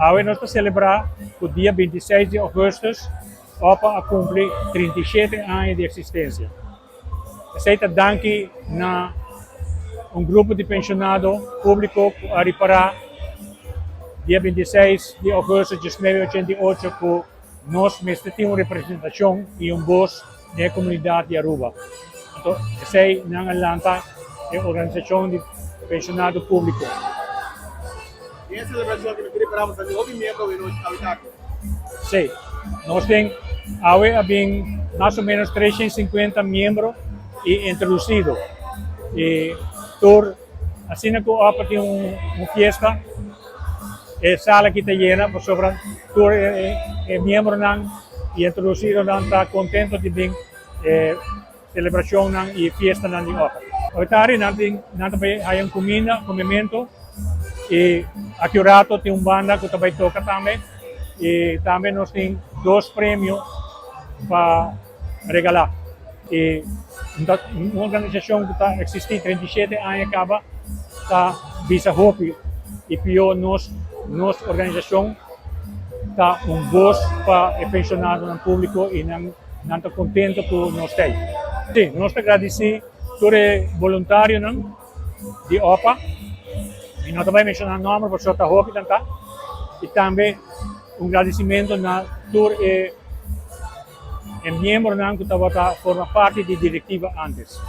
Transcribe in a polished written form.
Hoje nós celebramos o dia 26 de agosto, OPA cumpre 37 anos de existência. Aceita danke na grupo de pensionados público que a reparar dia 26 de agosto de 1988 que nós mesmo temos representação e voz da comunidade de Aruba. Então, essa é a Atlanta, a organização de pensionados público. E essa celebração que nós preparamos também, houve membro de nosso habitat? Sim, nós temos mais ou menos 350 membros e introduzidos. E por assim que o APA tem uma festa, a sala que está llena, por sobre todos os membros e introduzidos estão contentos de vir celebração e festa de APA. Hoje nós também temos comida, comimento, e aqui o rato tem uma banda que também toca também, e também nós temos 2 prêmios para regalar. E uma organização que está existindo 37 anos acaba está Visa Hope e pior nossa organização está voz para pensionados no público e não está contente com nós temos. Sim, nós agradecemos todos os voluntários de OPA e nós também mencionamos o nome para a Hope e também agradecimento a todos os membros que forman parte da diretiva antes.